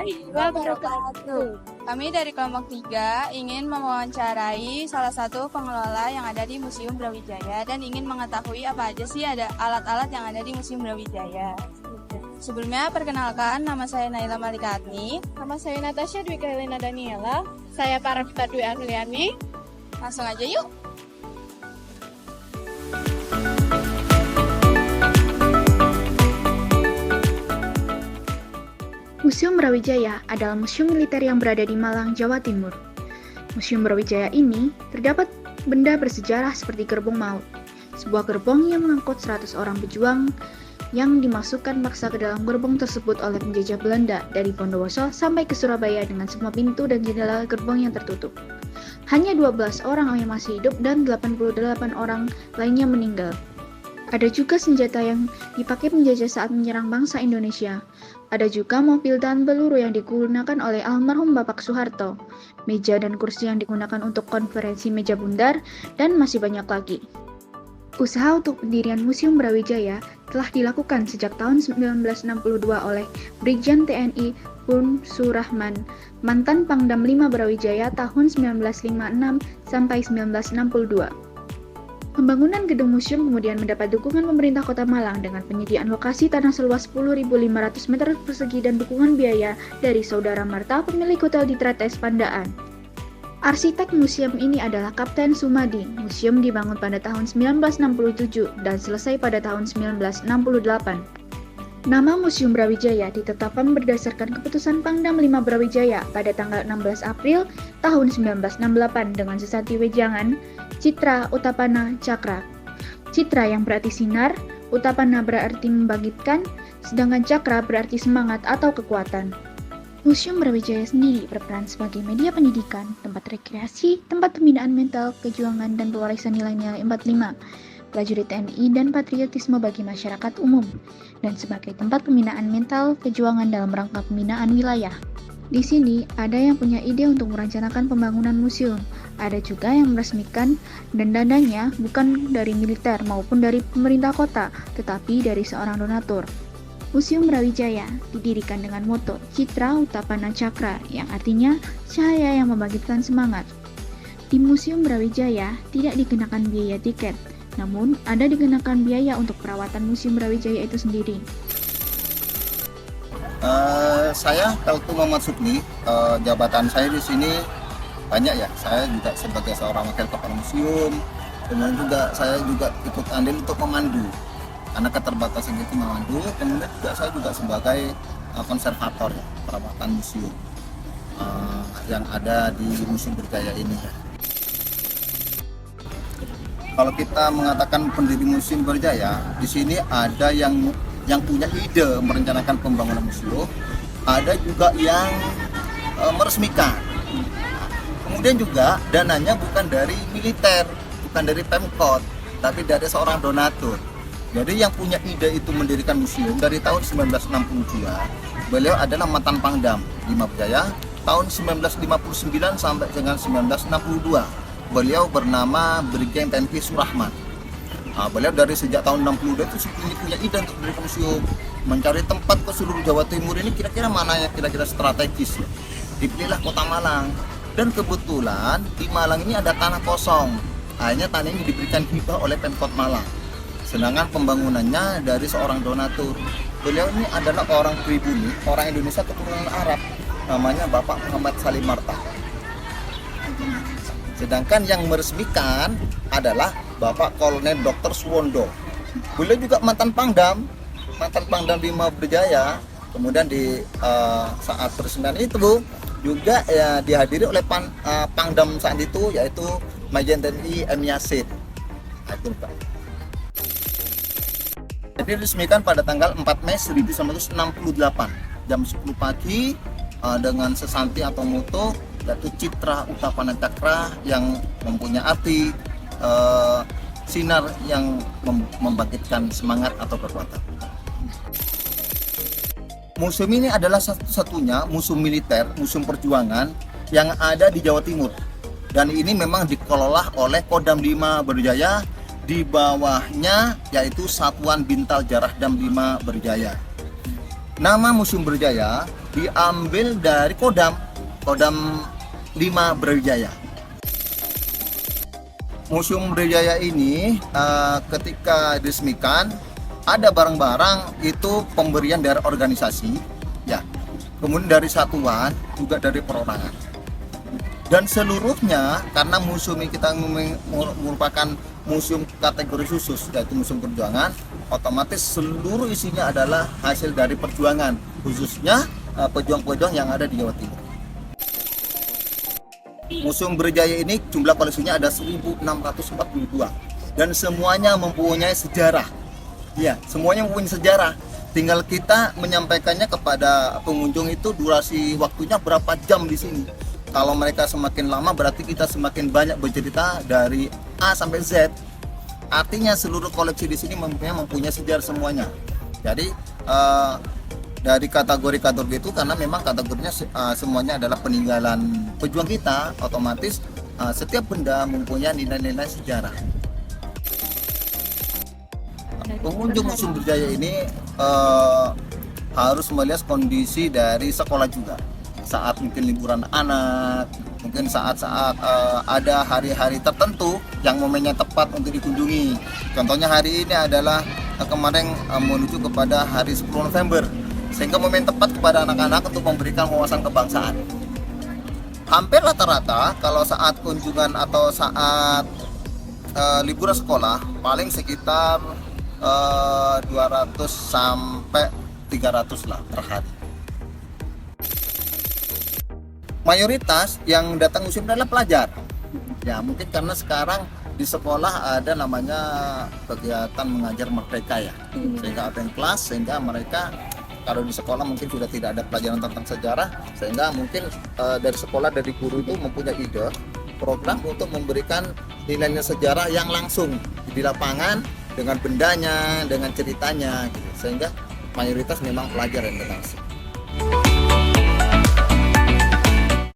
warahmatullahi wabarakatuh. Kami dari kelompok 3 ingin mewawancarai salah satu pengelola yang ada di Museum Brawijaya dan ingin mengetahui apa aja sih ada alat-alat yang ada di Museum Brawijaya. Sebelumnya, perkenalkan, nama saya Naila Malikatni. Nama saya Natasha Dwi Kailina Daniela. Saya Paravita Dwi Afiliani. Langsung aja yuk. Museum Brawijaya adalah museum militer yang berada di Malang, Jawa Timur. Museum Brawijaya ini terdapat benda bersejarah seperti gerbong maut, sebuah gerbong yang mengangkut 100 orang pejuang yang dimasukkan paksa ke dalam gerbong tersebut oleh penjajah Belanda dari Bondowoso sampai ke Surabaya dengan semua pintu dan jendela gerbong yang tertutup. Hanya 12 orang yang masih hidup dan 88 orang lainnya meninggal. Ada juga senjata yang dipakai penjajah saat menyerang bangsa Indonesia. Ada juga mobil dan peluru yang digunakan oleh almarhum Bapak Soeharto, meja dan kursi yang digunakan untuk konferensi meja bundar, dan masih banyak lagi. Usaha untuk pendirian Museum Brawijaya telah dilakukan sejak tahun 1962 oleh Brigjen TNI Pun Surahman, mantan Pangdam 5 Brawijaya tahun 1956 sampai 1962. Pembangunan gedung museum kemudian mendapat dukungan pemerintah Kota Malang dengan penyediaan lokasi tanah seluas 10.500 meter persegi dan dukungan biaya dari Saudara Marta, pemilik Hotel di Tretes Pandaan. Arsitek museum ini adalah Kapten Sumadi. Museum dibangun pada tahun 1967 dan selesai pada tahun 1968. Nama Museum Brawijaya ditetapkan berdasarkan keputusan Pangdam 5 Brawijaya pada tanggal 16 April tahun 1968 dengan sesanti wejangan Citra Utapana Cakra. Citra yang berarti sinar, Utapana berarti membangkitkan, sedangkan Cakra berarti semangat atau kekuatan. Museum Brawijaya sendiri berperan sebagai media pendidikan, tempat rekreasi, tempat pembinaan mental, kejuangan, dan pewarisan nilai-nilai 45, prajurit TNI, dan patriotisme bagi masyarakat umum, dan sebagai tempat pembinaan mental, kejuangan dalam rangka pembinaan wilayah. Di sini, ada yang punya ide untuk merencanakan pembangunan museum, ada juga yang meresmikan, dan dananya bukan dari militer maupun dari pemerintah kota, tetapi dari seorang donatur. Museum Brawijaya didirikan dengan moto Citra Utapana Cakra, yang artinya cahaya yang membangkitkan semangat. Di Museum Brawijaya tidak dikenakan biaya tiket, namun ada dikenakan biaya untuk perawatan Museum Brawijaya itu sendiri. Saya Tautu Muhammad Sukni, jabatan saya di sini banyak ya. Saya juga sebagai seorang wakil kepala museum, kemudian juga saya juga ikut andil untuk memandu. Karena keterbatasan itu memandu, kemudian juga saya juga sebagai konservator ya, perawatan museum yang ada di Museum Brawijaya ini. Kalau kita mengatakan pendiri Museum Brawijaya, di sini ada yang punya ide merencanakan pembangunan museum, ada juga yang meresmikan. Kemudian juga dananya bukan dari militer, bukan dari Pemkot, tapi dari seorang donatur. Jadi yang punya ide itu mendirikan museum dari tahun 1962, beliau adalah mantan Pangdam 5 Brawijaya tahun 1959 sampai dengan 1962. Beliau bernama Brigjen TNI Surahman. Beliau dari sejak tahun 62 itu punya ide untuk mendirikan museum, mencari tempat ke seluruh Jawa Timur ini kira-kira mana yang kira-kira strategis ya. Dipilihlah Kota Malang, dan kebetulan di Malang ini ada tanah kosong. Akhirnya tanah ini diberikan hibah oleh Pemkot Malang, sedangkan pembangunannya dari seorang donatur. Beliau ini adalah orang pribumi, orang Indonesia keturunan Arab, namanya Bapak Muhammad Salim Marta. Sedangkan yang meresmikan adalah Bapak Kolonel Dr. Suwondo. Beliau juga mantan Pangdam 5 Brawijaya. Kemudian di saat peresmian itu juga ya, dihadiri oleh Pangdam saat itu, yaitu Majen TNI M. Yasin. Itu Pak. Jadi diresmikan pada tanggal 4 Mei 1968 jam 10 pagi dengan sesanti atau moto yaitu Citra Utapana Cakra, yang mempunyai arti sinar yang membangkitkan semangat atau kekuatan. Museum ini adalah satu-satunya museum militer, museum perjuangan yang ada di Jawa Timur. Dan ini memang dikelola oleh Kodam 5 Brawijaya, di bawahnya yaitu Satuan Bintal Jarah Dam 5 Brawijaya. Nama Museum Brawijaya diambil dari Kodam 5 Brawijaya. Museum Brawijaya ini ketika diresmikan ada barang-barang itu pemberian dari organisasi, ya, kemudian dari satuan, juga dari perorangan. Dan seluruhnya karena museum ini kita merupakan museum kategori khusus, yaitu museum perjuangan, otomatis seluruh isinya adalah hasil dari perjuangan, khususnya pejuang-pejuang yang ada di Jawa Timur. Museum Brawijaya ini jumlah koleksinya ada 1642 dan semuanya mempunyai sejarah. Ya, semuanya mempunyai sejarah. Tinggal kita menyampaikannya kepada pengunjung itu durasi waktunya berapa jam di sini. Kalau mereka semakin lama berarti kita semakin banyak bercerita dari A sampai Z. Artinya seluruh koleksi di sini mempunyai sejarah semuanya. Jadi dari kategori-kategori itu karena memang kategorinya semuanya adalah peninggalan pejuang kita, otomatis setiap benda mempunyai nilai-nilai sejarah. Pengunjung Museum Brawijaya ini harus melihat kondisi dari sekolah juga. Saat mungkin liburan anak, mungkin saat-saat ada hari-hari tertentu yang momennya tepat untuk dikunjungi. Contohnya hari ini adalah kemarin menuju kepada hari 10 November, sehingga momen tepat kepada anak-anak untuk memberikan wawasan kebangsaan. Hampir rata-rata kalau saat kunjungan atau saat liburan sekolah paling sekitar 200 sampai 300 lah per hari. Mayoritas yang datang museum adalah pelajar. Ya, mungkin karena sekarang di sekolah ada namanya kegiatan mengajar merdeka ya. Sehingga ada yang kelas, sehingga mereka kalau di sekolah mungkin sudah tidak ada pelajaran tentang sejarah, sehingga mungkin dari sekolah, dari guru itu mempunyai ide program untuk memberikan nilai-nilai sejarah yang langsung di lapangan dengan bendanya, dengan ceritanya gitu. Sehingga mayoritas memang pelajar yang datang.